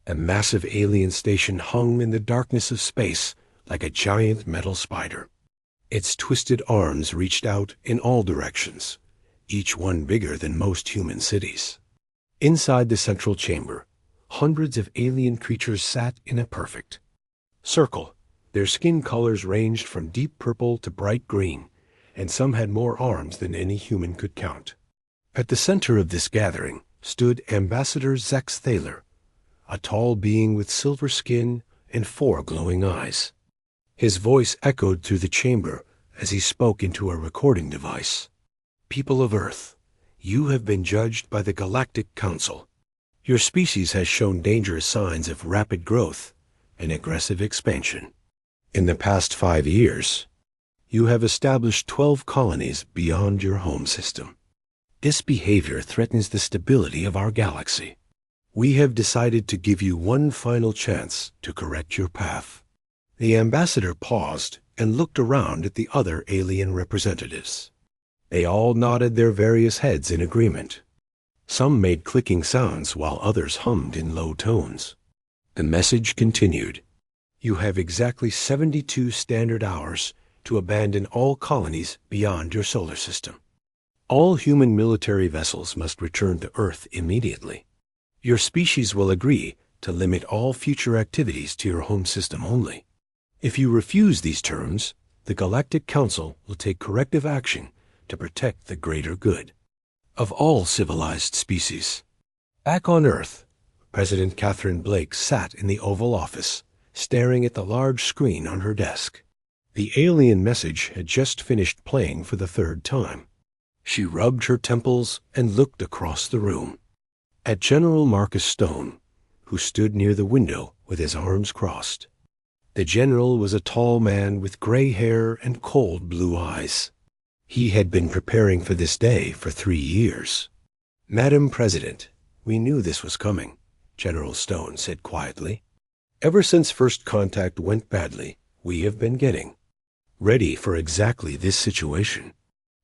A massive alien station hung in the darkness of space like a giant metal spider. Its twisted arms reached out in all directions, each one bigger than most human cities. Inside the central chamber, hundreds of alien creatures sat in a perfect circle. Their skin colors ranged from deep purple to bright green, and some had more arms than any human could count. At the center of this gathering stood Ambassador Zex Thaler, a tall being with silver skin and 4 glowing eyes. His voice echoed through the chamber as he spoke into a recording device. "People of Earth, you have been judged by the Galactic Council. Your species has shown dangerous signs of rapid growth and aggressive expansion. In the past 5 years, you have established 12 colonies beyond your home system. This behavior threatens the stability of our galaxy. We have decided to give you one final chance to correct your path." The ambassador paused and looked around at the other alien representatives. They all nodded their various heads in agreement. Some made clicking sounds while others hummed in low tones. The message continued. "You have exactly 72 standard hours to abandon all colonies beyond your solar system. All human military vessels must return to Earth immediately. Your species will agree to limit all future activities to your home system only. If you refuse these terms, the Galactic Council will take corrective action to protect the greater good of all civilized species." Back on Earth, President Catherine Blake sat in the Oval Office, staring at the large screen on her desk. The alien message had just finished playing for the 3rd time. She rubbed her temples and looked across the room at General Marcus Stone, who stood near the window with his arms crossed. The general was a tall man with gray hair and cold blue eyes. He had been preparing for this day for 3 years. "Madam President, we knew this was coming," General Stone said quietly. "Ever since first contact went badly, we have been getting ready for exactly this situation."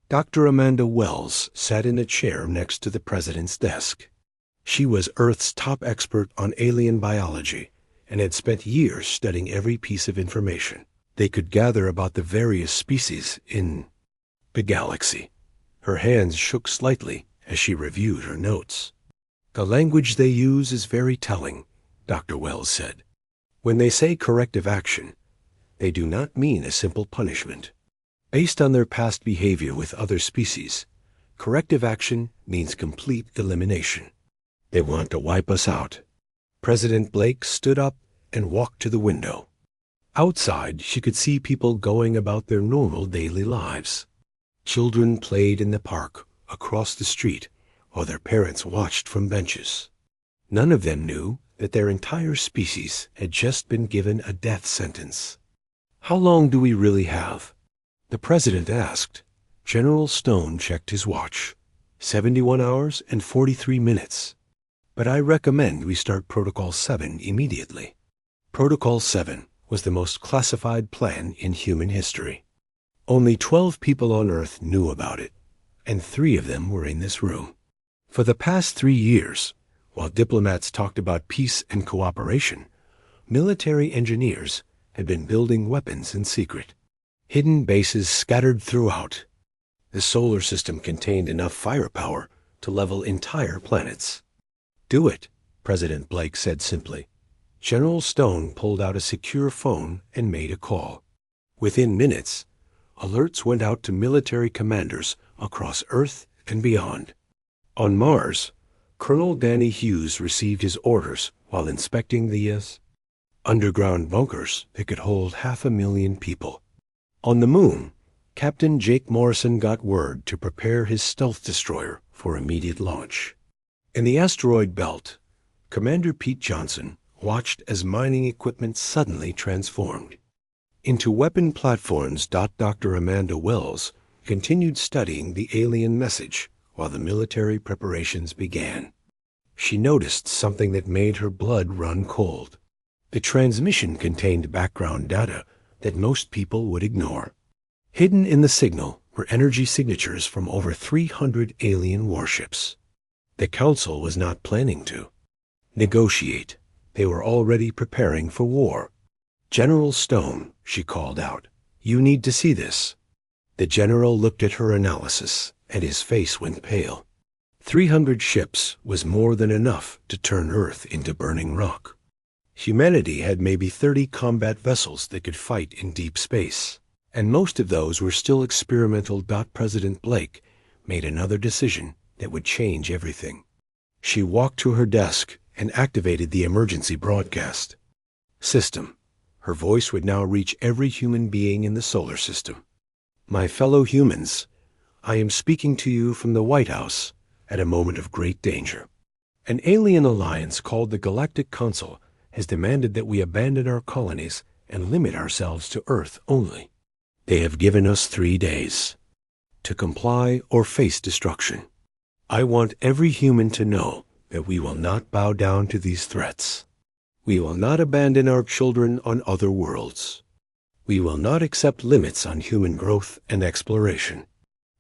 Dr. Amanda Wells sat in a chair next to the president's desk. She was Earth's top expert on alien biology and had spent years studying every piece of information they could gather about the various species in the galaxy. Her hands shook slightly as she reviewed her notes. "The language they use is very telling," Dr. Wells said. "When they say corrective action, they do not mean a simple punishment. Based on their past behavior with other species, corrective action means complete elimination. They want to wipe us out." President Blake stood up and walked to the window. Outside, she could see people going about their normal daily lives. Children played in the park across the street, while their parents watched from benches. None of them knew that their entire species had just been given a death sentence. "How long do we really have?" the president asked. General Stone checked his watch. 71 hours and 43 minutes. "But I recommend we start Protocol 7 immediately." Protocol 7 was the most classified plan in human history. Only 12 people on Earth knew about it, and 3 of them were in this room. For the past 3 years, while diplomats talked about peace and cooperation, military engineers had been building weapons in secret. Hidden bases scattered throughout. The solar system contained enough firepower to level entire planets. "Do it," President Blake said simply. General Stone pulled out a secure phone and made a call. Within minutes, alerts went out to military commanders across Earth and beyond. On Mars, Colonel Danny Hughes received his orders while inspecting the underground bunkers that could hold 500,000 people. On the Moon, Captain Jake Morrison got word to prepare his stealth destroyer for immediate launch. In the asteroid belt, Commander Pete Johnson watched as mining equipment suddenly transformed into weapon platforms. Dr. Amanda Wells continued studying the alien message while the military preparations began. She noticed something that made her blood run cold. The transmission contained background data that most people would ignore. Hidden in the signal were energy signatures from over 300 alien warships. The Council was not planning to negotiate, They were already preparing for war. "General Stone," she called out, "you need to see this." The general looked at her analysis, and his face went pale. 300 ships was more than enough to turn Earth into burning rock. Humanity had maybe 30 combat vessels that could fight in deep space, and most of those were still experimental. President Blake made another decision that would change everything. She walked to her desk and activated the emergency broadcast system. Her voice would now reach every human being in the solar system. "My fellow humans, I am speaking to you from the White House at a moment of great danger. An alien alliance called the Galactic Council has demanded that we abandon our colonies and limit ourselves to Earth only. They have given us 3 days to comply or face destruction. I want every human to know that we will not bow down to these threats. We will not abandon our children on other worlds. We will not accept limits on human growth and exploration."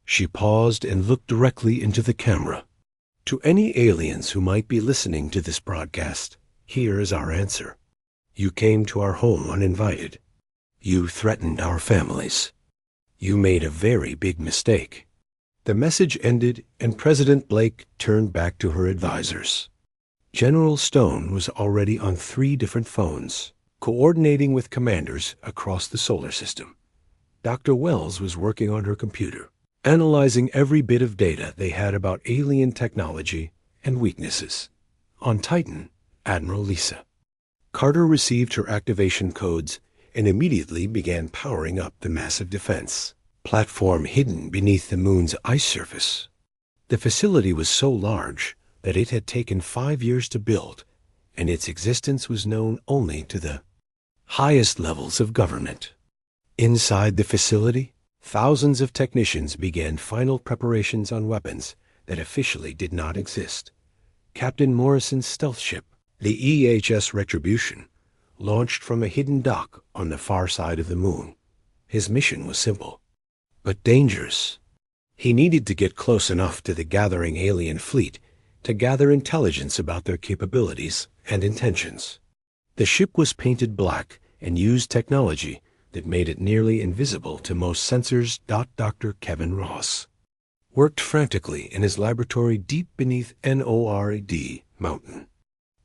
She paused and looked directly into the camera. "To any aliens who might be listening to this broadcast, here is our answer. You came to our home uninvited. You threatened our families. You made a very big mistake." The message ended, and President Blake turned back to her advisors. General Stone was already on 3 different phones, coordinating with commanders across the solar system. Dr. Wells was working on her computer, analyzing every bit of data they had about alien technology and weaknesses. On Titan, Admiral Lisa Carter received her activation codes and immediately began powering up the massive defense platform hidden beneath the moon's ice surface. The facility was so large that it had taken 5 years to build, and its existence was known only to the highest levels of government. Inside the facility, thousands of technicians began final preparations on weapons that officially did not exist. Captain Morrison's stealth ship, the EHS Retribution, launched from a hidden dock on the far side of the moon. His mission was simple, but dangerous. He needed to get close enough to the gathering alien fleet to gather intelligence about their capabilities and intentions. The ship was painted black and used technology that made it nearly invisible to most sensors. Dr. Kevin Ross worked frantically in his laboratory deep beneath NORAD Mountain.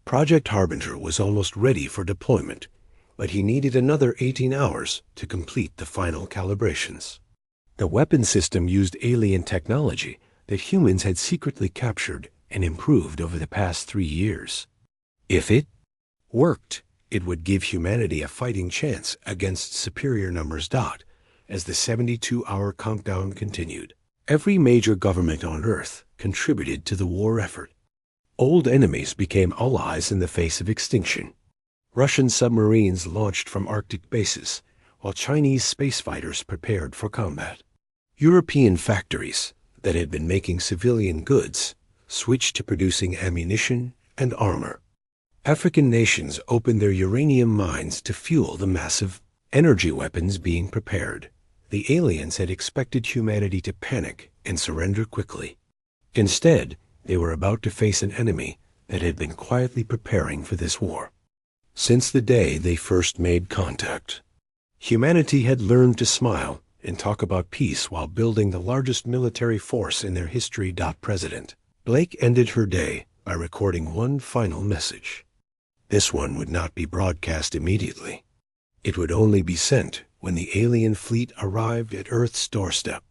Project Harbinger was almost ready for deployment, but he needed another 18 hours to complete the final calibrations. The weapon system used alien technology that humans had secretly captured and improved over the past 3 years. If it worked, it would give humanity a fighting chance against superior numbers. As the 72-hour countdown continued, every major government on Earth contributed to the war effort. Old enemies became allies in the face of extinction. Russian submarines launched from Arctic bases, while Chinese space fighters prepared for combat. European factories that had been making civilian goods switched to producing ammunition and armor. African nations opened their uranium mines to fuel the massive energy weapons being prepared. The aliens had expected humanity to panic and surrender quickly. Instead, they were about to face an enemy that had been quietly preparing for this war. Since the day they first made contact, humanity had learned to smile and talk about peace while building the largest military force in their history. President Blake ended her day by recording one final message. This one would not be broadcast immediately. It would only be sent when the alien fleet arrived at Earth's doorstep.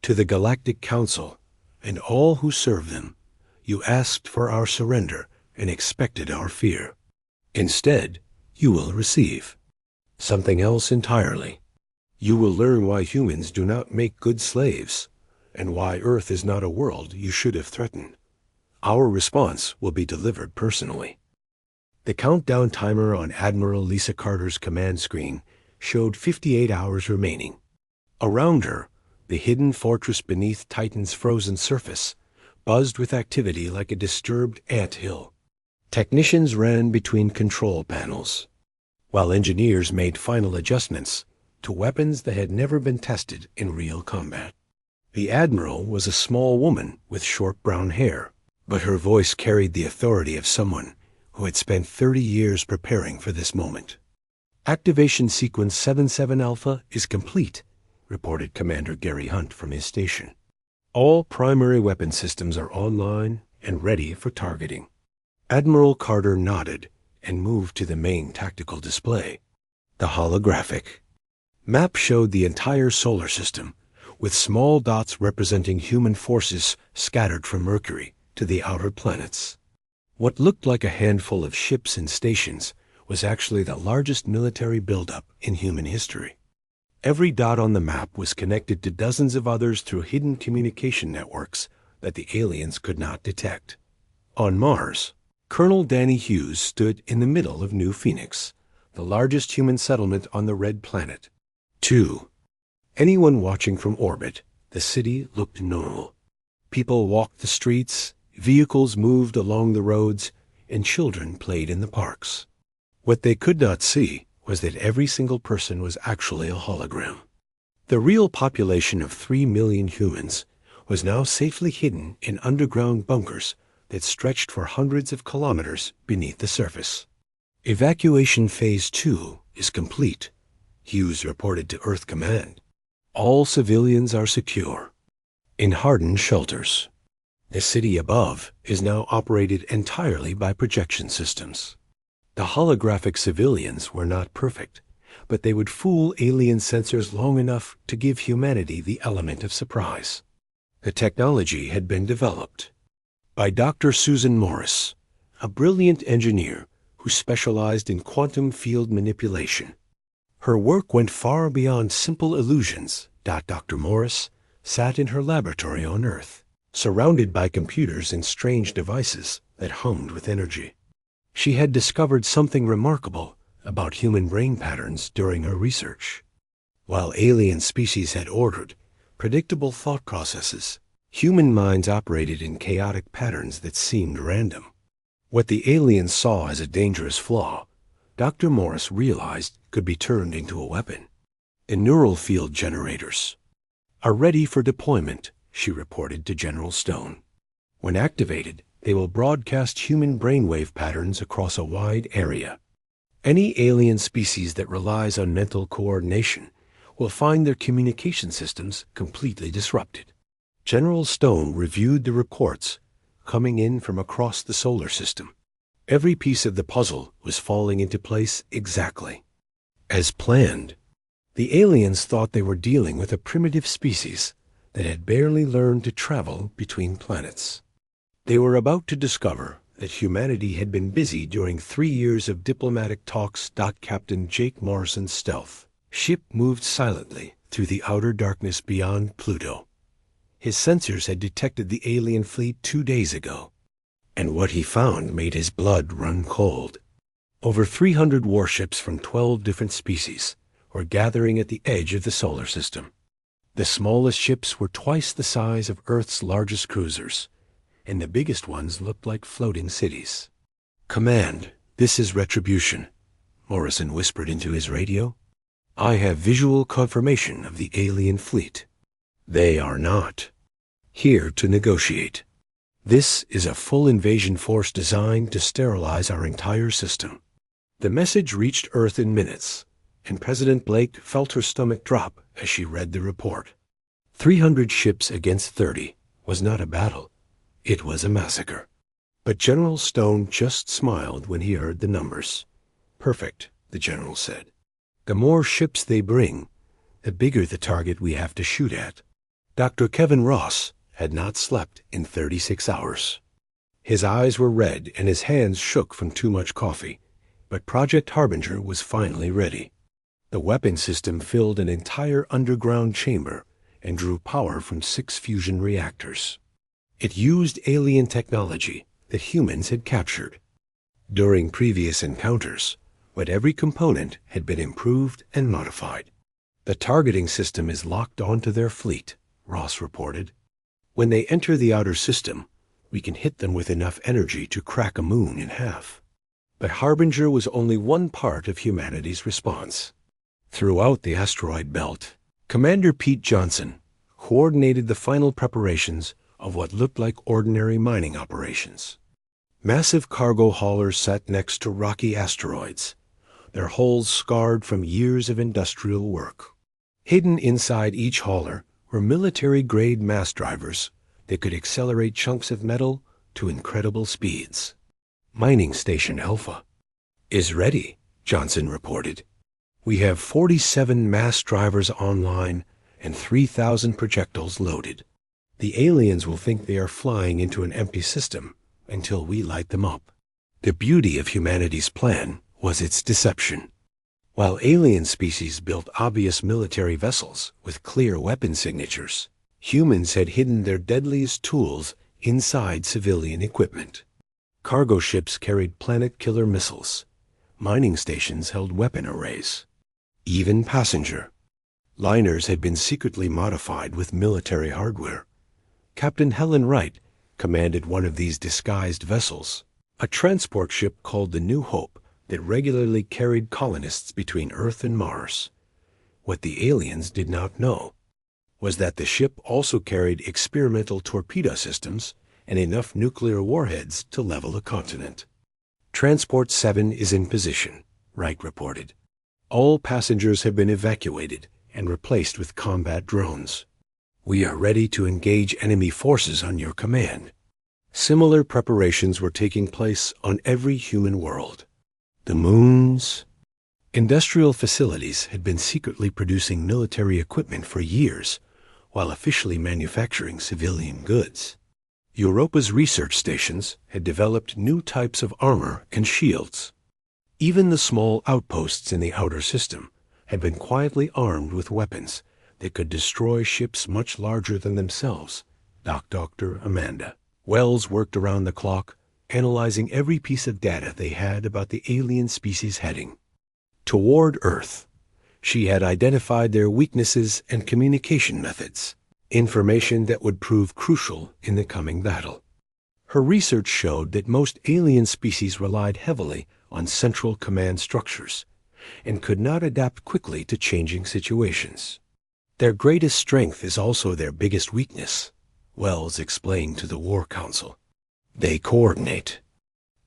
To the Galactic Council and all who serve them, you asked for our surrender and expected our fear. Instead, you will receive something else entirely. You will learn why humans do not make good slaves, and why Earth is not a world you should have threatened. Our response will be delivered personally. The countdown timer on Admiral Lisa Carter's command screen showed 58 hours remaining. Around her, the hidden fortress beneath Titan's frozen surface buzzed with activity like a disturbed ant-hill. Technicians ran between control panels, while engineers made final adjustments to weapons that had never been tested in real combat. The Admiral was a small woman with short brown hair, but her voice carried the authority of someone who had spent 30 years preparing for this moment. Activation sequence 77 Alpha is complete, reported Commander Gary Hunt from his station. All primary weapon systems are online and ready for targeting. Admiral Carter nodded and moved to the main tactical display. The holographic map showed the entire solar system, with small dots representing human forces scattered from Mercury to the outer planets. What looked like a handful of ships and stations was actually the largest military buildup in human history. Every dot on the map was connected to dozens of others through hidden communication networks that the aliens could not detect. On Mars, Colonel Danny Hughes stood in the middle of New Phoenix, the largest human settlement on the red planet. 2. Anyone watching from orbit, the city looked normal. People walked the streets, vehicles moved along the roads, and children played in the parks. What they could not see was that every single person was actually a hologram. The real population of 3 million humans was now safely hidden in underground bunkers that stretched for hundreds of kilometers beneath the surface. Evacuation Phase 2 is complete, Hughes reported to Earth Command. All civilians are secure in hardened shelters. The city above is now operated entirely by projection systems. The holographic civilians were not perfect, but they would fool alien sensors long enough to give humanity the element of surprise. The technology had been developed by Dr. Susan Morris, a brilliant engineer who specialized in quantum field manipulation. Her work went far beyond simple illusions. Dr. Morris sat in her laboratory on Earth, surrounded by computers and strange devices that hummed with energy. She had discovered something remarkable about human brain patterns during her research. While alien species had ordered, predictable thought processes, human minds operated in chaotic patterns that seemed random. What the aliens saw as a dangerous flaw, Dr. Morris realized could be turned into a weapon. The neural field generators are ready for deployment, she reported to General Stone. When activated, they will broadcast human brainwave patterns across a wide area. Any alien species that relies on mental coordination will find their communication systems completely disrupted. General Stone reviewed the reports coming in from across the solar system. Every piece of the puzzle was falling into place exactly as planned. The aliens thought they were dealing with a primitive species that had barely learned to travel between planets. They were about to discover that humanity had been busy during 3 years of diplomatic talks. Captain Jake Morrison's stealth ship moved silently through the outer darkness beyond Pluto. His sensors had detected the alien fleet 2 days ago, and what he found made his blood run cold. Over 300 warships from 12 different species were gathering at the edge of the solar system. The smallest ships were twice the size of Earth's largest cruisers, and the biggest ones looked like floating cities. "Command, this is Retribution," Morrison whispered into his radio. "I have visual confirmation of the alien fleet. They are not here to negotiate. This is a full invasion force designed to sterilize our entire system." The message reached Earth in minutes, and President Blake felt her stomach drop as she read the report. 300 ships against 30 was not a battle. It was a massacre. But General Stone just smiled when he heard the numbers. "Perfect," the general said. "The more ships they bring, the bigger the target we have to shoot at." Dr. Kevin Ross had not slept in 36 hours. His eyes were red and his hands shook from too much coffee, but Project Harbinger was finally ready. The weapon system filled an entire underground chamber and drew power from 6 fusion reactors. It used alien technology that humans had captured. During previous encounters, but every component had been improved and modified. "The targeting system is locked onto their fleet," Ross reported. "When they enter the outer system, we can hit them with enough energy to crack a moon in half." But Harbinger was only one part of humanity's response. Throughout the asteroid belt, Commander Pete Johnson coordinated the final preparations of what looked like ordinary mining operations. Massive cargo haulers sat next to rocky asteroids, their hulls scarred from years of industrial work. Hidden inside each hauler were military-grade mass drivers that could accelerate chunks of metal to incredible speeds. Mining Station Alpha is ready, Johnson reported. We have 47 mass drivers online and 3,000 projectiles loaded. The aliens will think they are flying into an empty system until we light them up. The beauty of humanity's plan was its deception. While alien species built obvious military vessels with clear weapon signatures, humans had hidden their deadliest tools inside civilian equipment. Cargo ships carried planet-killer missiles. Mining stations held weapon arrays. Even passenger liners had been secretly modified with military hardware. Captain Helen Wright commanded one of these disguised vessels, a transport ship called the New Hope that regularly carried colonists between Earth and Mars. What the aliens did not know was that the ship also carried experimental torpedo systems and enough nuclear warheads to level a continent. Transport 7 is in position, Wright reported. All passengers have been evacuated and replaced with combat drones. We are ready to engage enemy forces on your command. Similar preparations were taking place on every human world. The moons. Industrial facilities had been secretly producing military equipment for years, while officially manufacturing civilian goods. Europa's research stations had developed new types of armor and shields. Even the small outposts in the outer system had been quietly armed with weapons that could destroy ships much larger than themselves. Dr. Amanda Wells worked around the clock, analyzing every piece of data they had about the alien species heading toward Earth. She had identified their weaknesses and communication methods, information that would prove crucial in the coming battle. Her research showed that most alien species relied heavily on central command structures and could not adapt quickly to changing situations. Their greatest strength is also their biggest weakness, Wells explained to the War Council. They coordinate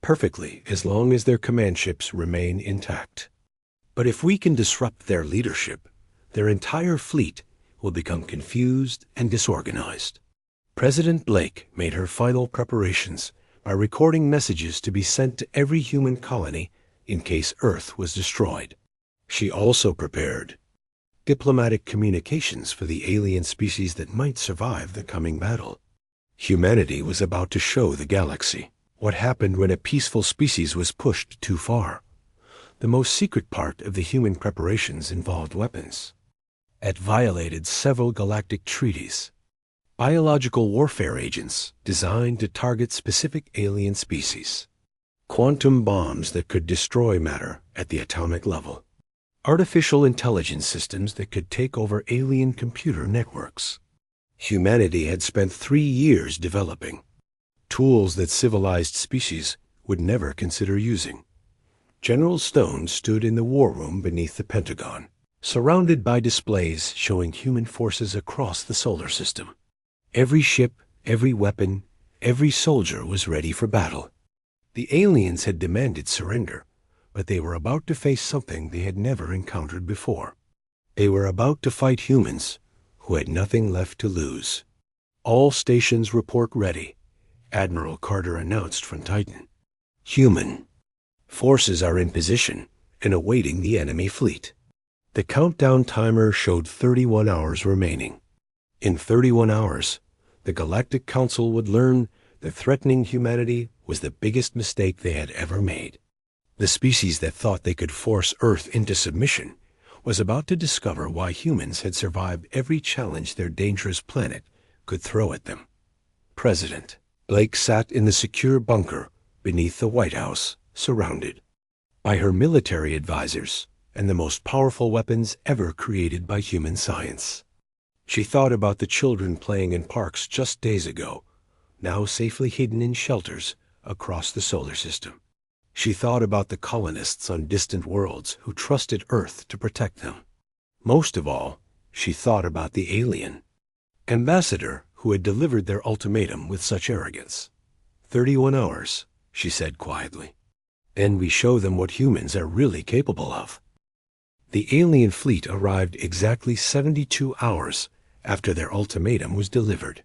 perfectly as long as their command ships remain intact. But if we can disrupt their leadership, their entire fleet will become confused and disorganized. President Blake made her final preparations by recording messages to be sent to every human colony in case Earth was destroyed. She also prepared diplomatic communications for the alien species that might survive the coming battle. Humanity was about to show the galaxy what happened when a peaceful species was pushed too far. The most secret part of the human preparations involved weapons. It violated several galactic treaties. Biological warfare agents designed to target specific alien species. Quantum bombs that could destroy matter at the atomic level. Artificial intelligence systems that could take over alien computer networks. Humanity had spent 3 years developing tools that civilized species would never consider using. General Stone stood in the war room beneath the Pentagon, surrounded by displays showing human forces across the solar system. Every ship, every weapon, every soldier was ready for battle. The aliens had demanded surrender, but they were about to face something they had never encountered before. They were about to fight humans who had nothing left to lose. All stations report ready, Admiral Carter announced from Titan. Human forces are in position and awaiting the enemy fleet. The countdown timer showed 31 hours remaining. In 31 hours, the Galactic Council would learn that threatening humanity was the biggest mistake they had ever made. The species that thought they could force Earth into submission was about to discover why humans had survived every challenge their dangerous planet could throw at them. President Blake sat in the secure bunker beneath the White House, surrounded by her military advisors and the most powerful weapons ever created by human science. She thought about the children playing in parks just days ago, now safely hidden in shelters across the solar system. She thought about the colonists on distant worlds who trusted Earth to protect them. Most of all, she thought about the alien ambassador who had delivered their ultimatum with such arrogance. 31 hours, she said quietly. "And we show them what humans are really capable of." The alien fleet arrived exactly 72 hours after their ultimatum was delivered.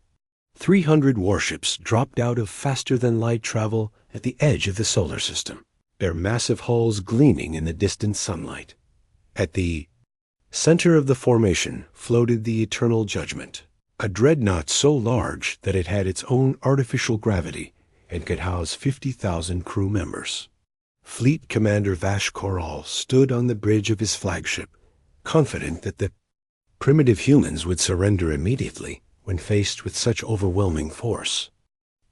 300 warships dropped out of faster-than-light travel at the edge of the solar system, their massive hulls gleaming in the distant sunlight. At the center of the formation floated the Eternal Judgment, a dreadnought so large that it had its own artificial gravity and could house 50,000 crew members. Fleet Commander Vash Koral stood on the bridge of his flagship, confident that the primitive humans would surrender immediately when faced with such overwhelming force.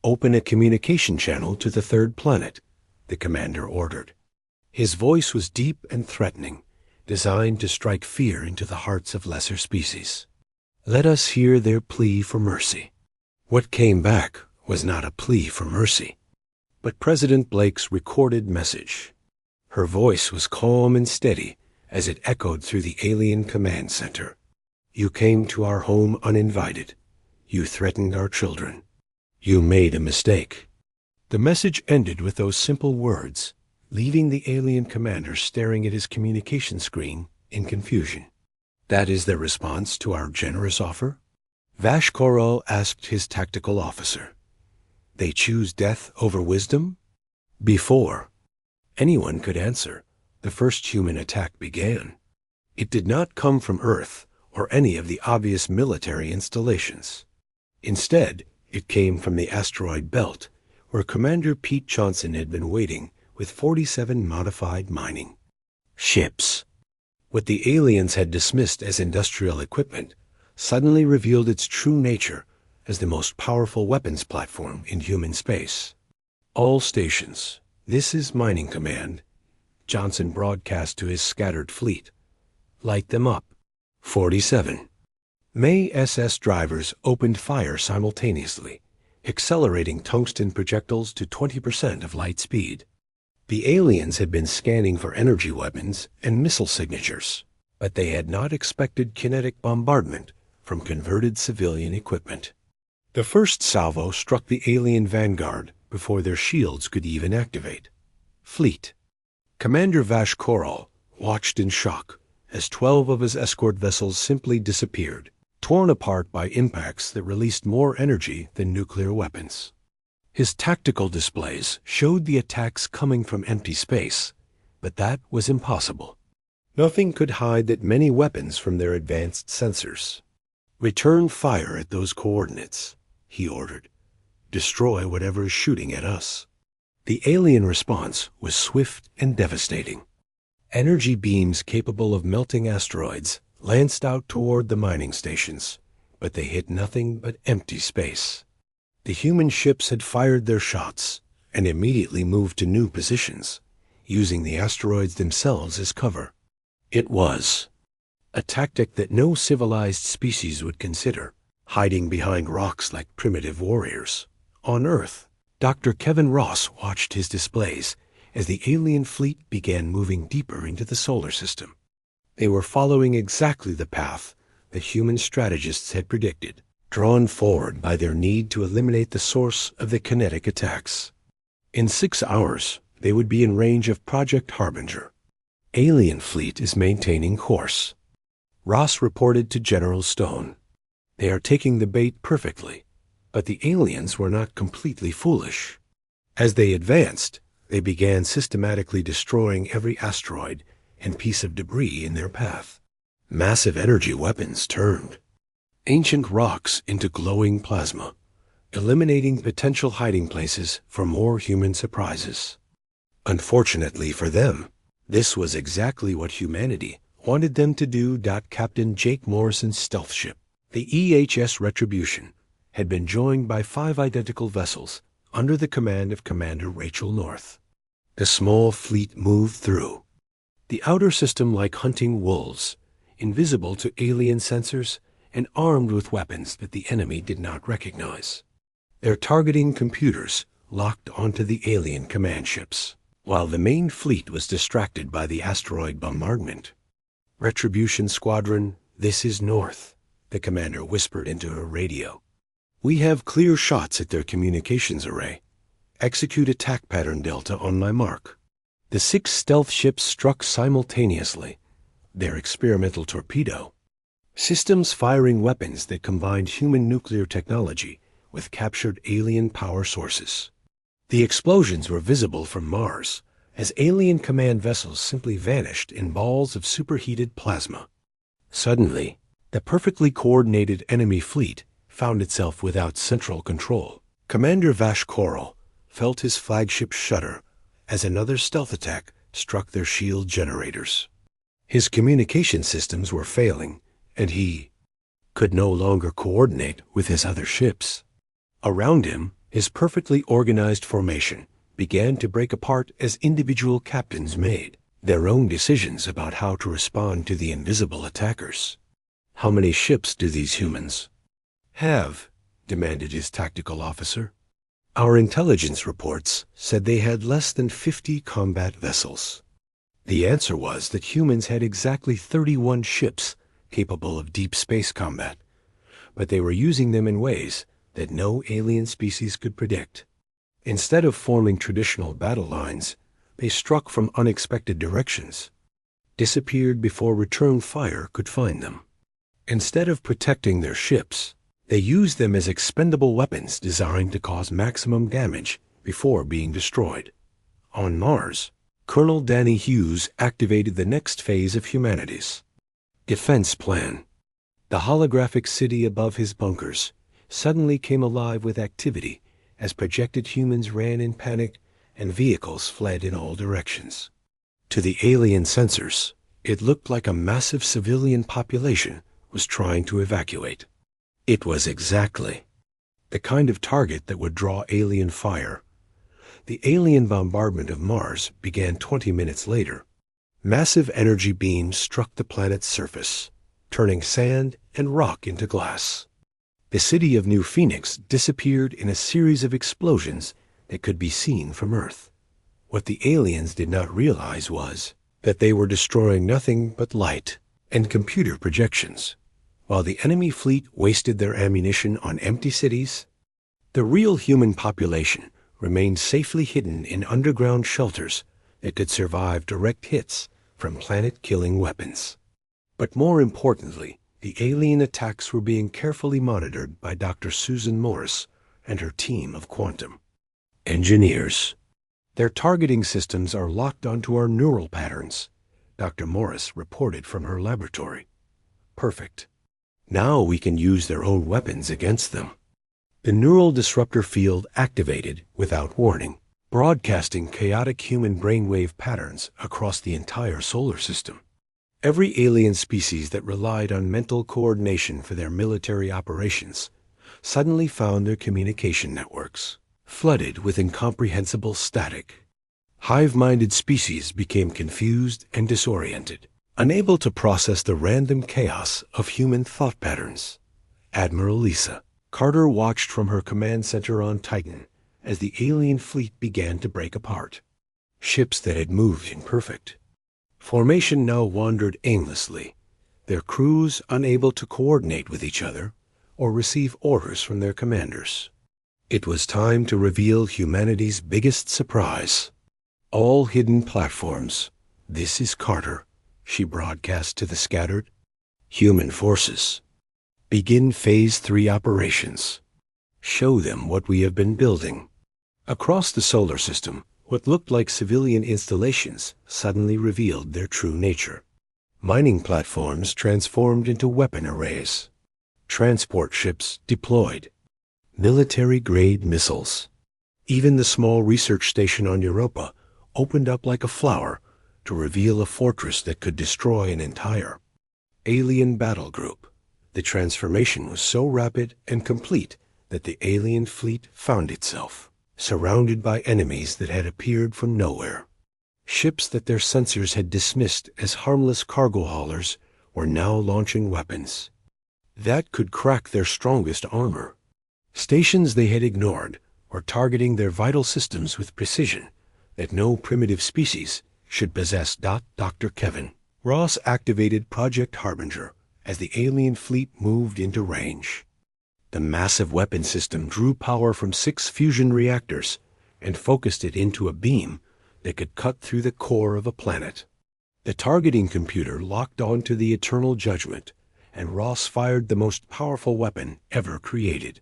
"Open a communication channel to the third planet," the commander ordered. His voice was deep and threatening, designed to strike fear into the hearts of lesser species. "Let us hear their plea for mercy." What came back was not a plea for mercy, but President Blake's recorded message. Her voice was calm and steady as it echoed through the alien command center. "You came to our home uninvited. You threatened our children. You made a mistake." The message ended with those simple words, leaving the alien commander staring at his communication screen in confusion. "That is their response to our generous offer?" Vash Koral asked his tactical officer. "They choose death over wisdom?" Before anyone could answer, the first human attack began. It did not come from Earth or any of the obvious military installations. Instead, it came from the asteroid belt, where Commander Pete Johnson had been waiting with 47 modified mining ships. What the aliens had dismissed as industrial equipment suddenly revealed its true nature as the most powerful weapons platform in human space. "All stations, this is Mining Command," Johnson broadcast to his scattered fleet. "Light them up." 47 May SS drivers opened fire simultaneously, accelerating tungsten projectiles to 20% of light speed. The aliens had been scanning for energy weapons and missile signatures, but they had not expected kinetic bombardment from converted civilian equipment. The first salvo struck the alien vanguard before their shields could even activate. Fleet Commander Vash Koral watched in shock as 12 of his escort vessels simply disappeared, torn apart by impacts that released more energy than nuclear weapons. His tactical displays showed the attacks coming from empty space, but that was impossible. Nothing could hide that many weapons from their advanced sensors. "Return fire at those coordinates," he ordered. "Destroy whatever is shooting at us." The alien response was swift and devastating. Energy beams capable of melting asteroids lanced out toward the mining stations, but they hit nothing but empty space. The human ships had fired their shots and immediately moved to new positions, using the asteroids themselves as cover. It was a tactic that no civilized species would consider, hiding behind rocks like primitive warriors. On Earth, Dr. Kevin Ross watched his displays as the alien fleet began moving deeper into the solar system. They were following exactly the path the human strategists had predicted, drawn forward by their need to eliminate the source of the kinetic attacks. In 6 hours, they would be in range of Project Harbinger. "Alien fleet is maintaining course," Ross reported to General Stone. "They are taking the bait perfectly, but the aliens were not completely foolish. As they advanced, they began systematically destroying every asteroid and piece of debris in their path. Massive energy weapons turned ancient rocks into glowing plasma, eliminating potential hiding places for more human surprises. Unfortunately for them, this was exactly what humanity wanted them to do. Captain Jake Morrison's stealth ship, the EHS Retribution, had been joined by 5 identical vessels under the command of Commander Rachel North. The small fleet moved through the outer system like hunting wolves, invisible to alien sensors and armed with weapons that the enemy did not recognize. Their targeting computers locked onto the alien command ships, while the main fleet was distracted by the asteroid bombardment. "Retribution Squadron, this is North," the commander whispered into her radio. "We have clear shots at their communications array. Execute attack pattern Delta on my mark. The 6 stealth ships struck simultaneously, their experimental torpedo systems firing weapons that combined human nuclear technology with captured alien power sources. The explosions were visible from Mars, as alien command vessels simply vanished in balls of superheated plasma. Suddenly, the perfectly coordinated enemy fleet found itself without central control. Commander Vash Koral felt his flagship shudder as another stealth attack struck their shield generators. His communication systems were failing, and he could no longer coordinate with his other ships. Around him, his perfectly organized formation began to break apart as individual captains made their own decisions about how to respond to the invisible attackers. "How many ships do these humans have?" demanded his tactical officer. "Our intelligence reports said they had less than 50 combat vessels." The answer was that humans had exactly 31 ships capable of deep space combat, but they were using them in ways that no alien species could predict. Instead of forming traditional battle lines, they struck from unexpected directions, disappeared before return fire could find them. Instead of protecting their ships, they used them as expendable weapons designed to cause maximum damage before being destroyed. On Mars, Colonel Danny Hughes activated the next phase of humanity's defense plan. The holographic city above his bunkers suddenly came alive with activity as projected humans ran in panic and vehicles fled in all directions. To the alien sensors, it looked like a massive civilian population was trying to evacuate. It was exactly the kind of target that would draw alien fire. The alien bombardment of Mars began 20 minutes later. Massive energy beams struck the planet's surface, turning sand and rock into glass. The city of New Phoenix disappeared in a series of explosions that could be seen from Earth. What the aliens did not realize was that they were destroying nothing but light and computer projections. While the enemy fleet wasted their ammunition on empty cities, the real human population remained safely hidden in underground shelters that could survive direct hits from planet-killing weapons. But more importantly, the alien attacks were being carefully monitored by Dr. Susan Morris and her team of quantum engineers. "Their targeting systems are locked onto our neural patterns," Dr. Morris reported from her laboratory. "Perfect. Now we can use their own weapons against them." The neural disruptor field activated without warning, broadcasting chaotic human brainwave patterns across the entire solar system. Every alien species that relied on mental coordination for their military operations suddenly found their communication networks flooded with incomprehensible static. Hive-minded species became confused and disoriented, unable to process the random chaos of human thought patterns. Admiral Lisa Carter watched from her command center on Titan as the alien fleet began to break apart. Ships that had moved in perfect formation now wandered aimlessly, their crews unable to coordinate with each other or receive orders from their commanders. It was time to reveal humanity's biggest surprise. "All hidden platforms. This is Carter," she broadcast to the scattered human forces. "Begin Phase 3 operations. Show them what we have been building." Across the solar system, what looked like civilian installations suddenly revealed their true nature. Mining platforms transformed into weapon arrays. Transport ships deployed. Military-grade missiles. Even the small research station on Europa opened up like a flower to reveal a fortress that could destroy an entire alien battle group. The transformation was so rapid and complete that the alien fleet found itself surrounded by enemies that had appeared from nowhere. Ships that their sensors had dismissed as harmless cargo haulers were now launching weapons that could crack their strongest armor. Stations they had ignored were targeting their vital systems with precision that no primitive species should possess. Dr. Kevin Ross activated Project Harbinger as the alien fleet moved into range. The massive weapon system drew power from 6 fusion reactors and focused it into a beam that could cut through the core of a planet. The targeting computer locked onto the Eternal Judgment, and Ross fired the most powerful weapon ever created.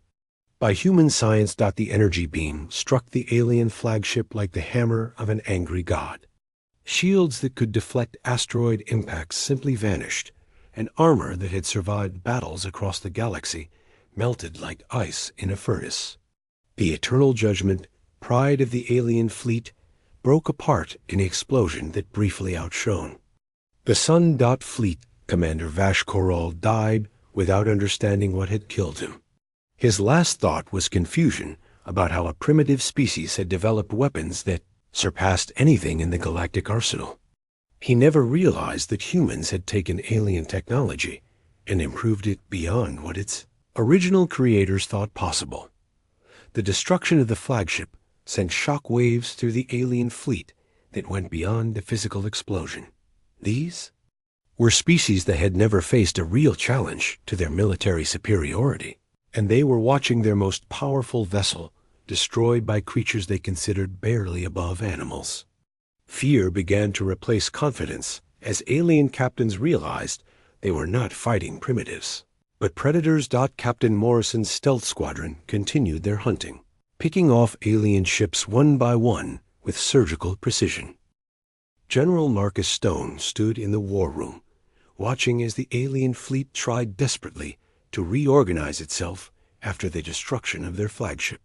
By human science, the energy beam struck the alien flagship like the hammer of an angry god. Shields that could deflect asteroid impacts simply vanished, and armor that had survived battles across the galaxy melted like ice in a furnace. The Eternal Judgment, pride of the alien fleet, broke apart in the explosion that briefly outshone. The Sun. Fleet Commander Vash Koral died without understanding what had killed him. His last thought was confusion about how a primitive species had developed weapons that surpassed anything in the galactic arsenal. He never realized that humans had taken alien technology and improved it beyond what its original creators thought possible. The destruction of the flagship sent shock waves through the alien fleet that went beyond the physical explosion. These were species that had never faced a real challenge to their military superiority, and they were watching their most powerful vessel destroyed by creatures they considered barely above animals. Fear began to replace confidence as alien captains realized they were not fighting primitives, but predators. Captain Morrison's stealth squadron continued their hunting, picking off alien ships one by one with surgical precision. General Marcus Stone stood in the war room, watching as the alien fleet tried desperately to reorganize itself after the destruction of their flagship.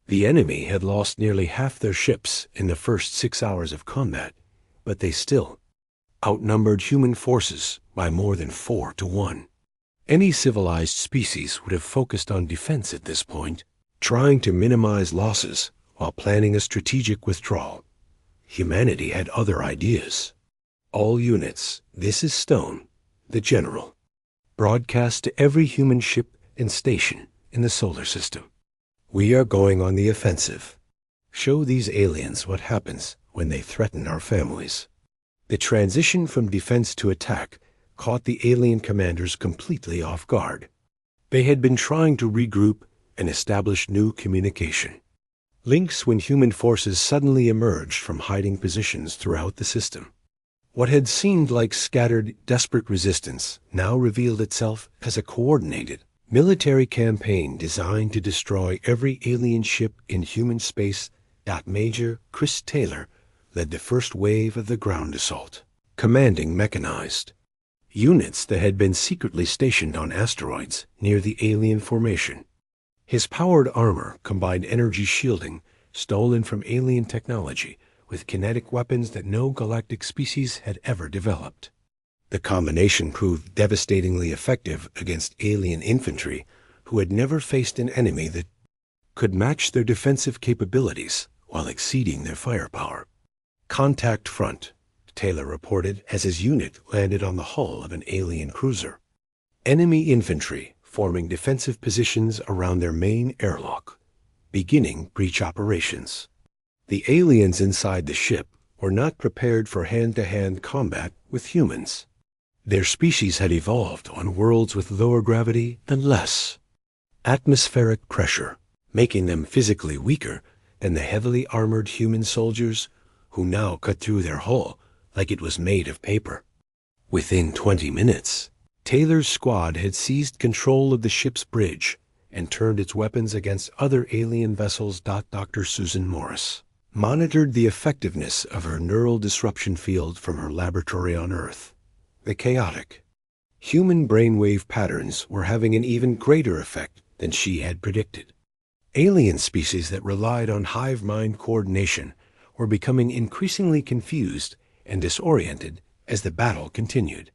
The enemy had lost nearly half their ships in the first 6 hours of combat, but they still outnumbered human forces by more than 4 to 1. Any civilized species would have focused on defense at this point, trying to minimize losses while planning a strategic withdrawal. Humanity had other ideas. All units, this is Stone, the General. Broadcast to every human ship and station in the solar system. We are going on the offensive. Show these aliens what happens when they threaten our families. The transition from defense to attack caught the alien commanders completely off guard. They had been trying to regroup and establish new communication links when human forces suddenly emerged from hiding positions throughout the system. What had seemed like scattered, desperate resistance now revealed itself as a coordinated military campaign designed to destroy every alien ship in human space. Major Chris Taylor led the first wave of the ground assault, commanding mechanized units that had been secretly stationed on asteroids near the alien formation. His powered armor combined energy shielding stolen from alien technology with kinetic weapons that no galactic species had ever developed. The combination proved devastatingly effective against alien infantry who had never faced an enemy that could match their defensive capabilities while exceeding their firepower. Contact front, Taylor reported as his unit landed on the hull of an alien cruiser. Enemy infantry forming defensive positions around their main airlock, beginning breach operations. The aliens inside the ship were not prepared for hand-to-hand combat with humans. Their species had evolved on worlds with lower gravity and less atmospheric pressure, making them physically weaker than the heavily armored human soldiers who now cut through their hull like it was made of paper. Within 20 minutes, Taylor's squad had seized control of the ship's bridge and turned its weapons against other alien vessels. Dr. Susan Morris monitored the effectiveness of her neural disruption field from her laboratory on Earth. The chaotic human brainwave patterns were having an even greater effect than she had predicted. Alien species that relied on hive mind coordination were becoming increasingly confused and disoriented as the battle continued.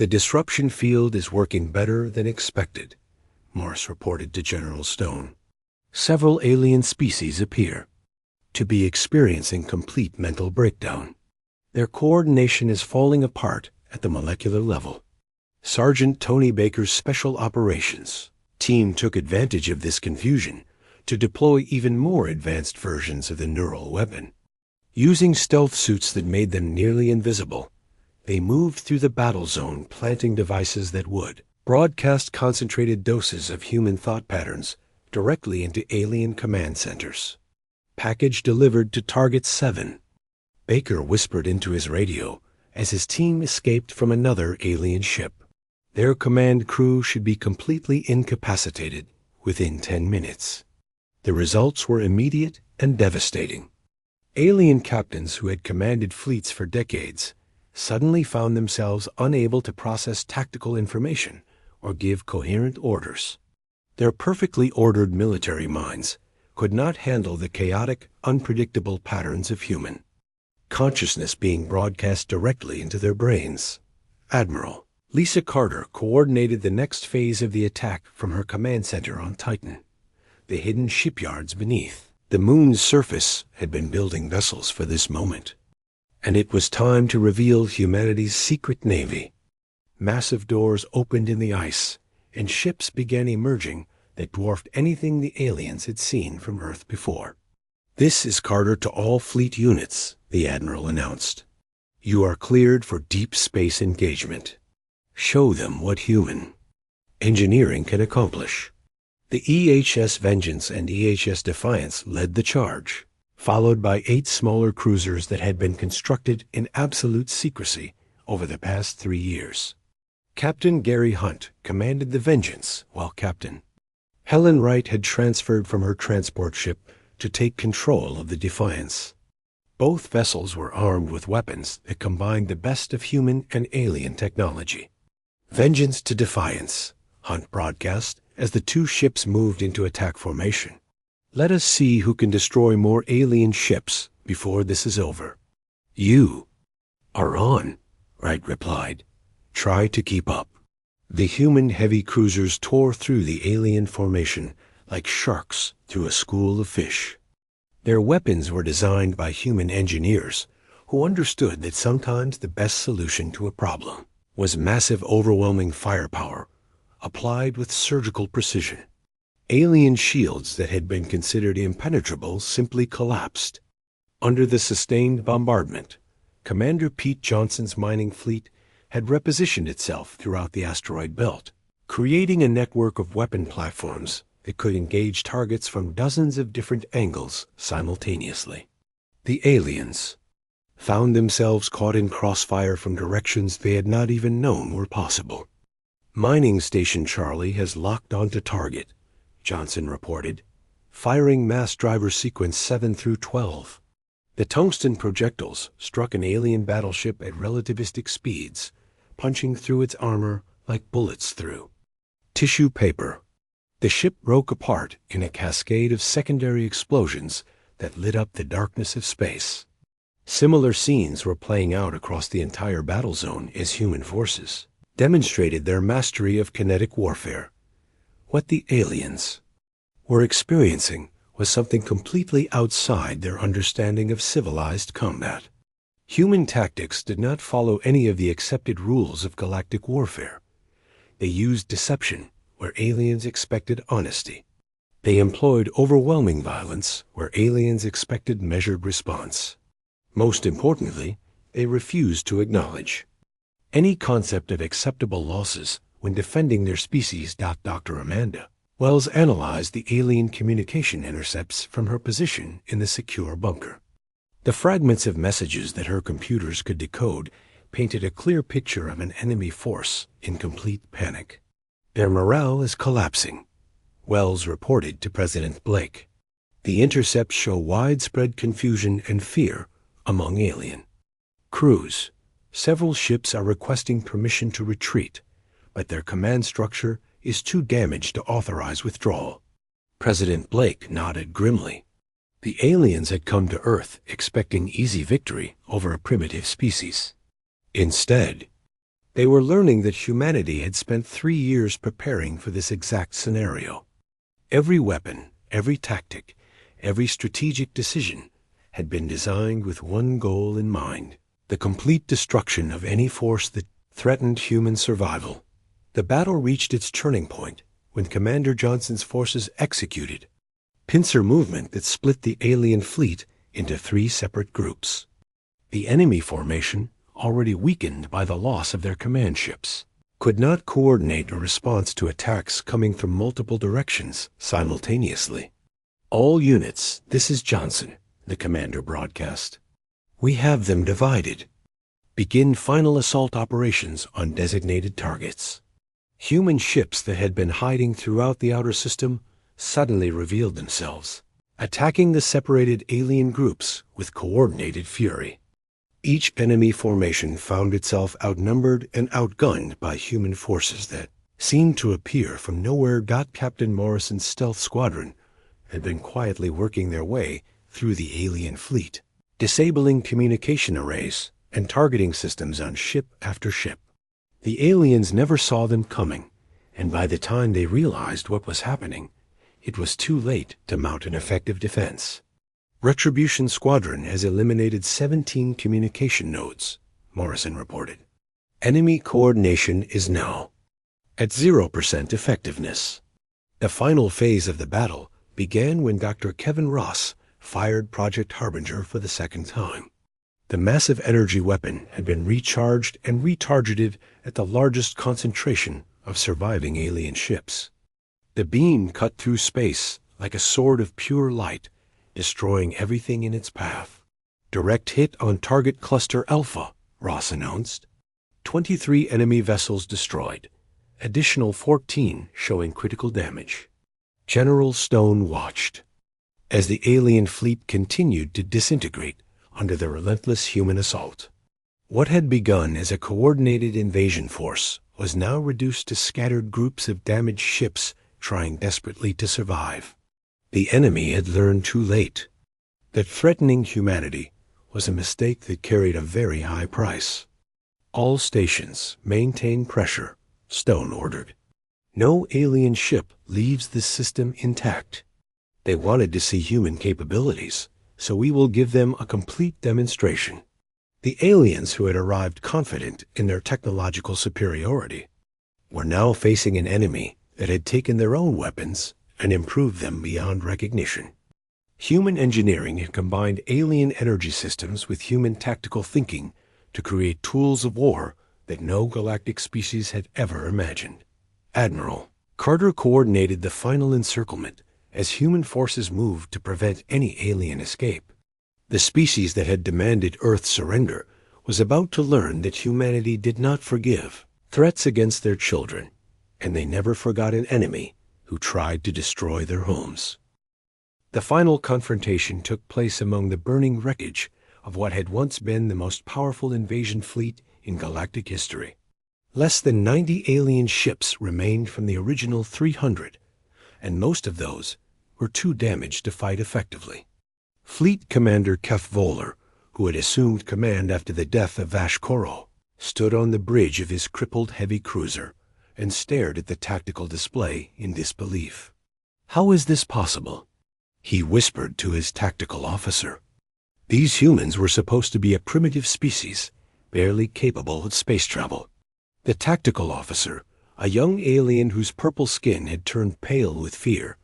The disruption field is working better than expected, Morris reported to General Stone. Several alien species appear to be experiencing complete mental breakdown. Their coordination is falling apart at the molecular level. Sergeant Tony Baker's Special Operations team took advantage of this confusion to deploy even more advanced versions of the neural weapon. Using stealth suits that made them nearly invisible, they moved through the battle zone planting devices that would broadcast concentrated doses of human thought patterns directly into alien command centers. Package delivered to Target 7. Baker whispered into his radio as his team escaped from another alien ship. Their command crew should be completely incapacitated within 10 minutes. The results were immediate and devastating. Alien captains who had commanded fleets for decades suddenly found themselves unable to process tactical information or give coherent orders. Their perfectly ordered military minds could not handle the chaotic, unpredictable patterns of human consciousness being broadcast directly into their brains. Admiral Lisa Carter coordinated the next phase of the attack from her command center on Titan, the hidden shipyards beneath. The moon's surface had been building vessels for this moment, and it was time to reveal humanity's secret navy. Massive doors opened in the ice, and ships began emerging that dwarfed anything the aliens had seen from Earth before. "This is Carter to all fleet units," the Admiral announced. "You are cleared for deep space engagement. Show them what human engineering can accomplish." The EHS Vengeance and EHS Defiance led the charge, followed by 8 smaller cruisers that had been constructed in absolute secrecy over the past 3 years. Captain Gary Hunt commanded the Vengeance, while Captain Helen Wright had transferred from her transport ship to take control of the Defiance. Both vessels were armed with weapons that combined the best of human and alien technology. "Vengeance to Defiance," Hunt broadcast as the 2 ships moved into attack formation. "Let us see who can destroy more alien ships before this is over." "You are on," Wright replied. "Try to keep up." The human heavy cruisers tore through the alien formation like sharks through a school of fish. Their weapons were designed by human engineers who understood that sometimes the best solution to a problem was massive, overwhelming firepower applied with surgical precision. Alien shields that had been considered impenetrable simply collapsed. Under the sustained bombardment, Commander Pete Johnson's mining fleet had repositioned itself throughout the asteroid belt, creating a network of weapon platforms that could engage targets from dozens of different angles simultaneously. The aliens found themselves caught in crossfire from directions they had not even known were possible. "Mining Station Charlie has locked onto target," Johnson reported, firing mass driver sequence 7 through 12. The tungsten projectiles struck an alien battleship at relativistic speeds, punching through its armor like bullets through tissue paper. The ship broke apart in a cascade of secondary explosions that lit up the darkness of space. Similar scenes were playing out across the entire battle zone as human forces demonstrated their mastery of kinetic warfare. What the aliens were experiencing was something completely outside their understanding of civilized combat. Human tactics did not follow any of the accepted rules of galactic warfare. They used deception where aliens expected honesty. They employed overwhelming violence where aliens expected measured response. Most importantly, they refused to acknowledge any concept of acceptable losses when defending their species. Dr. Amanda Wells analyzed the alien communication intercepts from her position in the secure bunker. The fragments of messages that her computers could decode painted a clear picture of an enemy force in complete panic. "Their morale is collapsing," Wells reported to President Blake. "The intercepts show widespread confusion and fear among alien crews. Several ships are requesting permission to retreat, but their command structure is too damaged to authorize withdrawal." President Blake nodded grimly. The aliens had come to Earth expecting easy victory over a primitive species. Instead, they were learning that humanity had spent 3 years preparing for this exact scenario. Every weapon, every tactic, every strategic decision had been designed with one goal in mind: the complete destruction of any force that threatened human survival. The battle reached its turning point when Commander Johnson's forces executed pincer movement that split the alien fleet into 3 separate groups. The enemy formation, already weakened by the loss of their command ships, could not coordinate a response to attacks coming from multiple directions simultaneously. "All units, this is Johnson," the commander broadcast. "We have them divided. Begin final assault operations on designated targets." Human ships that had been hiding throughout the outer system suddenly revealed themselves, attacking the separated alien groups with coordinated fury. Each enemy formation found itself outnumbered and outgunned by human forces that seemed to appear from nowhere. Captain Morrison's stealth squadron had been quietly working their way through the alien fleet, disabling communication arrays and targeting systems on ship after ship. The aliens never saw them coming, and by the time they realized what was happening, it was too late to mount an effective defense. "Retribution Squadron has eliminated 17 communication nodes," Morrison reported. "Enemy coordination is now at 0% effectiveness." The final phase of the battle began when Dr. Kevin Ross fired Project Harbinger for the second time. The massive energy weapon had been recharged and retargeted at the largest concentration of surviving alien ships. The beam cut through space like a sword of pure light, destroying everything in its path. "Direct hit on target cluster Alpha," Ross announced. 23 enemy vessels destroyed, additional 14 showing critical damage. General Stone watched as the alien fleet continued to disintegrate under the relentless human assault. What had begun as a coordinated invasion force was now reduced to scattered groups of damaged ships trying desperately to survive. The enemy had learned too late that threatening humanity was a mistake that carried a very high price. "All stations maintain pressure," Stone ordered. "No alien ship leaves this system intact. They wanted to see human capabilities, so we will give them a complete demonstration." The aliens, who had arrived confident in their technological superiority, were now facing an enemy that had taken their own weapons and improved them beyond recognition. Human engineering had combined alien energy systems with human tactical thinking to create tools of war that no galactic species had ever imagined. Admiral Carter coordinated the final encirclement as human forces moved to prevent any alien escape. The species that had demanded Earth's surrender was about to learn that humanity did not forgive threats against their children, and they never forgot an enemy who tried to destroy their homes. The final confrontation took place among the burning wreckage of what had once been the most powerful invasion fleet in galactic history. Less than 90 alien ships remained from the original 300, and most of those were too damaged to fight effectively. Fleet Commander Kef Voller, who had assumed command after the death of Vash Koro, stood on the bridge of his crippled heavy cruiser and stared at the tactical display in disbelief. "How is this possible?" he whispered to his tactical officer. "These humans were supposed to be a primitive species, barely capable of space travel." The tactical officer, a young alien whose purple skin had turned pale with fear,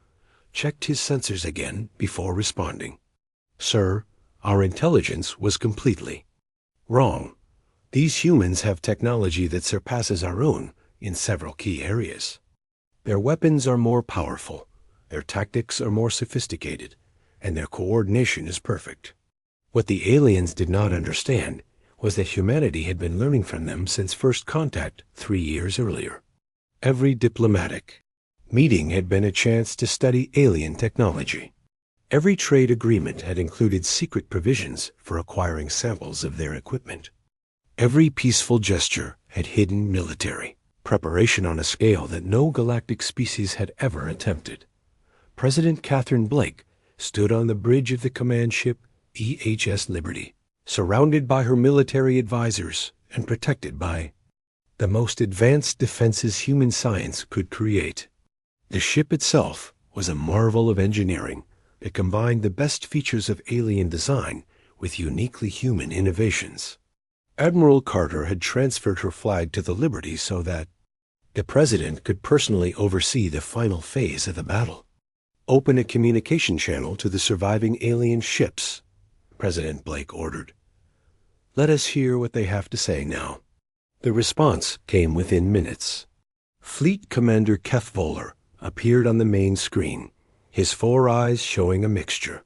checked his sensors again before responding. "Sir, our intelligence was completely wrong. These humans have technology that surpasses our own in several key areas. Their weapons are more powerful, their tactics are more sophisticated, and their coordination is perfect." What the aliens did not understand was that humanity had been learning from them since first contact 3 years earlier. Every diplomatic meeting had been a chance to study alien technology. Every trade agreement had included secret provisions for acquiring samples of their equipment. Every peaceful gesture had hidden military preparation on a scale that no galactic species had ever attempted. President Catherine Blake stood on the bridge of the command ship EHS Liberty, surrounded by her military advisors and protected by the most advanced defenses human science could create. The ship itself was a marvel of engineering that combined the best features of alien design with uniquely human innovations. Admiral Carter had transferred her flag to the Liberty so that the president could personally oversee the final phase of the battle. "Open a communication channel to the surviving alien ships," President Blake ordered. "Let us hear what they have to say now." The response came within minutes. Fleet Commander Kef Voller appeared on the main screen, his 4 eyes showing a mixture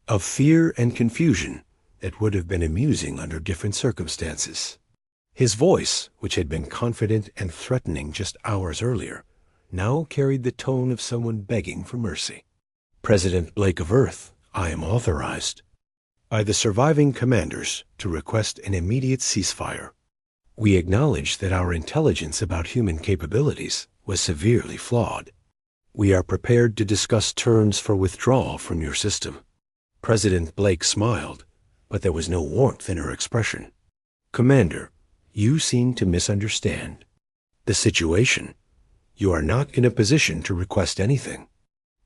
of fear and confusion that would have been amusing under different circumstances. His voice, which had been confident and threatening just hours earlier, now carried the tone of someone begging for mercy. President Blake of Earth, I am authorized by the surviving commanders to request an immediate ceasefire. We acknowledge that our intelligence about human capabilities was severely flawed. We are prepared to discuss terms for withdrawal from your system. President Blake smiled, but there was no warmth in her expression. Commander, you seem to misunderstand the situation. You are not in a position to request anything.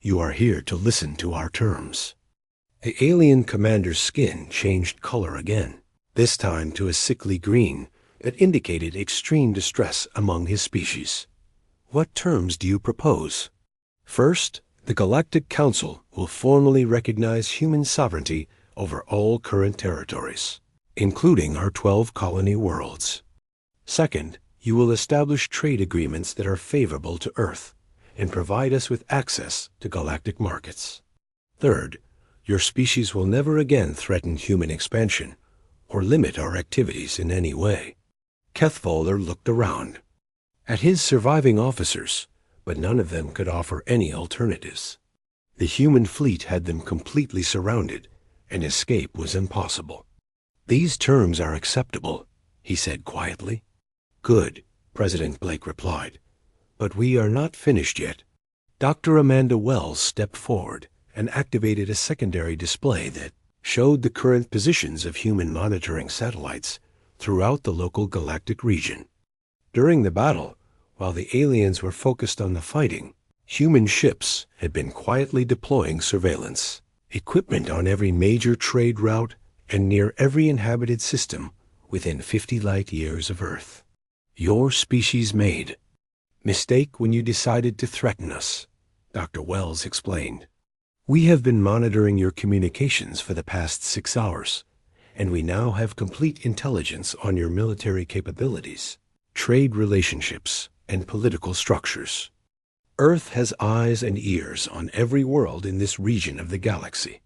You are here to listen to our terms. The alien commander's skin changed color again, this time to a sickly green that indicated extreme distress among his species. What terms do you propose? First, the Galactic Council will formally recognize human sovereignty over all current territories, including our 12 colony worlds. Second, you will establish trade agreements that are favorable to Earth and provide us with access to galactic markets. Third, your species will never again threaten human expansion or limit our activities in any way. Kethvoller looked around at his surviving officers, but none of them could offer any alternatives. The human fleet had them completely surrounded, and escape was impossible. These terms are acceptable, he said quietly. Good, President Blake replied. But we are not finished yet. Dr. Amanda Wells stepped forward and activated a secondary display that showed the current positions of human monitoring satellites throughout the local galactic region. During the battle, while the aliens were focused on the fighting, human ships had been quietly deploying surveillance, equipment on every major trade route and near every inhabited system within 50 light years of Earth. Your species made mistake when you decided to threaten us, Dr. Wells explained. We have been monitoring your communications for the past 6 hours, and we now have complete intelligence on your military capabilities, trade relationships, and political structures. Earth has eyes and ears on every world in this region of the galaxy.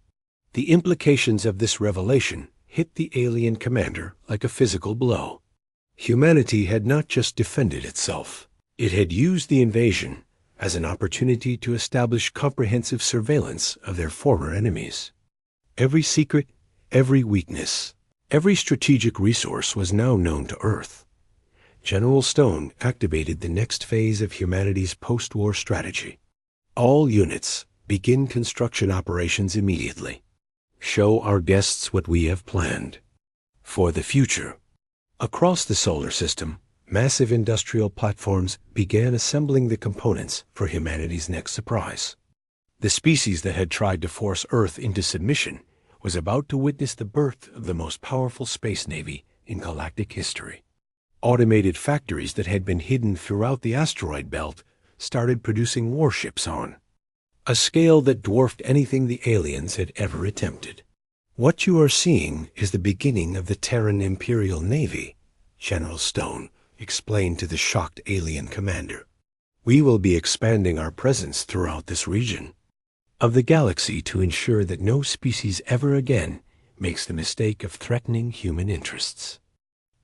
The implications of this revelation hit the alien commander like a physical blow. Humanity had not just defended itself. It had used the invasion as an opportunity to establish comprehensive surveillance of their former enemies. Every secret, every weakness, every strategic resource was now known to Earth. General Stone activated the next phase of humanity's post-war strategy. All units, begin construction operations immediately. Show our guests what we have planned. For the future. Across the solar system, massive industrial platforms began assembling the components for humanity's next surprise. The species that had tried to force Earth into submission was about to witness the birth of the most powerful space navy in galactic history. Automated factories that had been hidden throughout the asteroid belt started producing warships on a scale that dwarfed anything the aliens had ever attempted. What you are seeing is the beginning of the Terran Imperial Navy, General Stone explained to the shocked alien commander. We will be expanding our presence throughout this region of the galaxy to ensure that no species ever again makes the mistake of threatening human interests.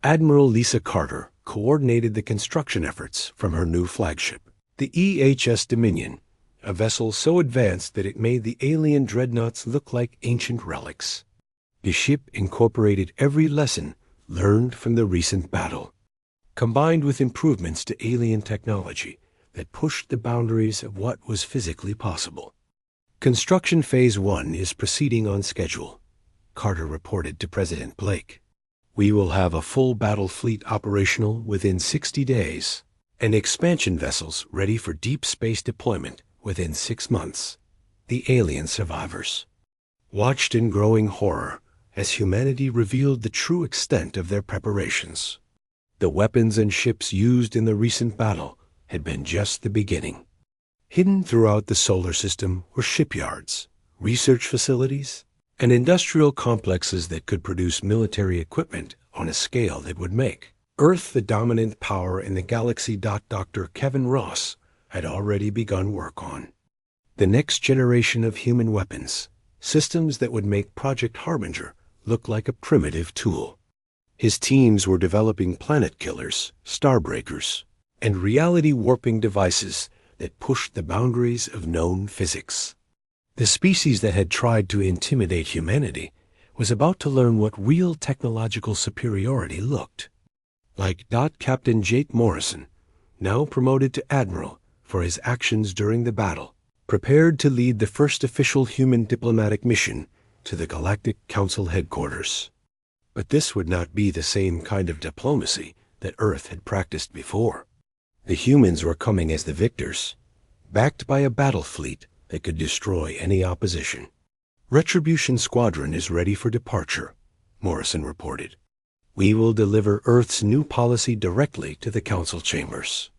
Admiral Lisa Carter coordinated the construction efforts from her new flagship, the EHS Dominion, a vessel so advanced that it made the alien dreadnoughts look like ancient relics. The ship incorporated every lesson learned from the recent battle, combined with improvements to alien technology that pushed the boundaries of what was physically possible. Construction Phase 1 is proceeding on schedule, Carter reported to President Blake. We will have a full battle fleet operational within 60 days, and expansion vessels ready for deep space deployment within 6 months. The alien survivors watched in growing horror as humanity revealed the true extent of their preparations. The weapons and ships used in the recent battle had been just the beginning. Hidden throughout the solar system were shipyards, research facilities, and industrial complexes that could produce military equipment on a scale that would make Earth the dominant power in the galaxy. Dr. Kevin Ross had already begun work on. the next generation of human weapons, systems that would make Project Harbinger look like a primitive tool. His teams were developing planet killers, starbreakers, and reality-warping devices that pushed the boundaries of known physics. The species that had tried to intimidate humanity was about to learn what real technological superiority looked like. Captain Jake Morrison, now promoted to Admiral for his actions during the battle, prepared to lead the first official human diplomatic mission to the Galactic Council headquarters. But this would not be the same kind of diplomacy that Earth had practiced before. The humans were coming as the victors, backed by a battle fleet that could destroy any opposition. Retribution Squadron is ready for departure, Morrison reported. We will deliver Earth's new policy directly to the Council chambers.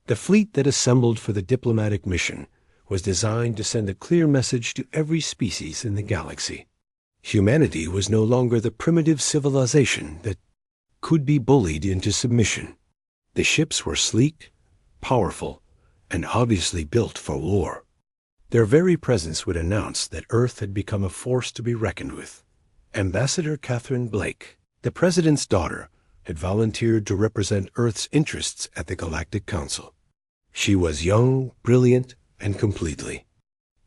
The fleet that assembled for the diplomatic mission was designed to send a clear message to every species in the galaxy. Humanity was no longer the primitive civilization that could be bullied into submission. The ships were sleek, powerful, and obviously built for war. Their very presence would announce that Earth had become a force to be reckoned with. Ambassador Catherine Blake, the President's daughter, had volunteered to represent Earth's interests at the Galactic Council. She was young, brilliant, and completely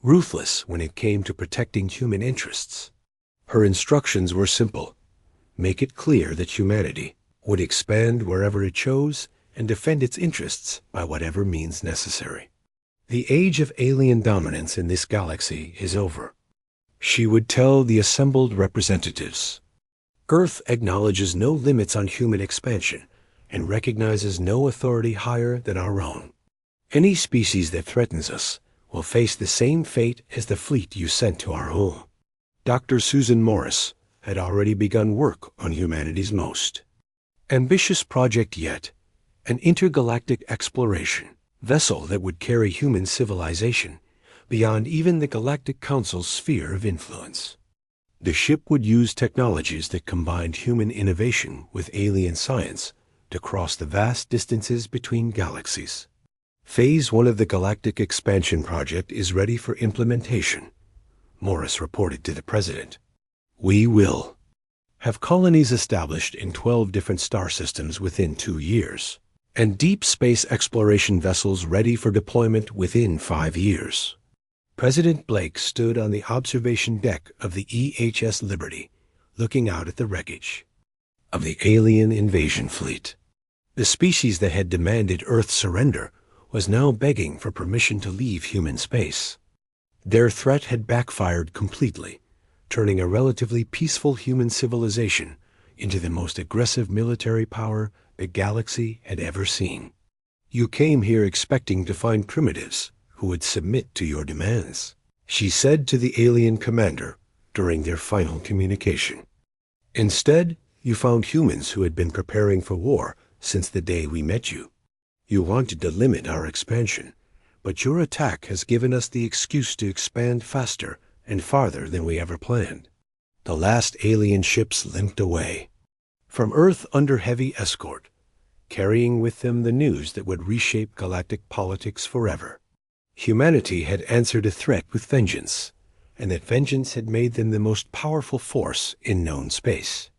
ruthless when it came to protecting human interests. Her instructions were simple: make it clear that humanity would expand wherever it chose and defend its interests by whatever means necessary. The age of alien dominance in this galaxy is over, she would tell the assembled representatives. Earth acknowledges no limits on human expansion and recognizes no authority higher than our own. Any species that threatens us will face the same fate as the fleet you sent to our home. Dr. Susan Morris had already begun work on humanity's most ambitious project yet, an intergalactic exploration vessel that would carry human civilization beyond even the Galactic Council's sphere of influence. The ship would use technologies that combined human innovation with alien science to cross the vast distances between galaxies. Phase 1 of the Galactic Expansion Project is ready for implementation, Morris reported to the President. We will have colonies established in 12 different star systems within 2 years, and deep space exploration vessels ready for deployment within 5 years. President Blake stood on the observation deck of the EHS Liberty, looking out at the wreckage of the alien invasion fleet. The species that had demanded Earth's surrender was now begging for permission to leave human space. Their threat had backfired completely, turning a relatively peaceful human civilization into the most aggressive military power the galaxy had ever seen. You came here expecting to find primitives who would submit to your demands, she said to the alien commander during their final communication. Instead, you found humans who had been preparing for war since the day we met you. You wanted to limit our expansion, but your attack has given us the excuse to expand faster and farther than we ever planned. The last alien ships limped away from Earth under heavy escort, carrying with them the news that would reshape galactic politics forever. Humanity had answered a threat with vengeance, and that vengeance had made them the most powerful force in known space.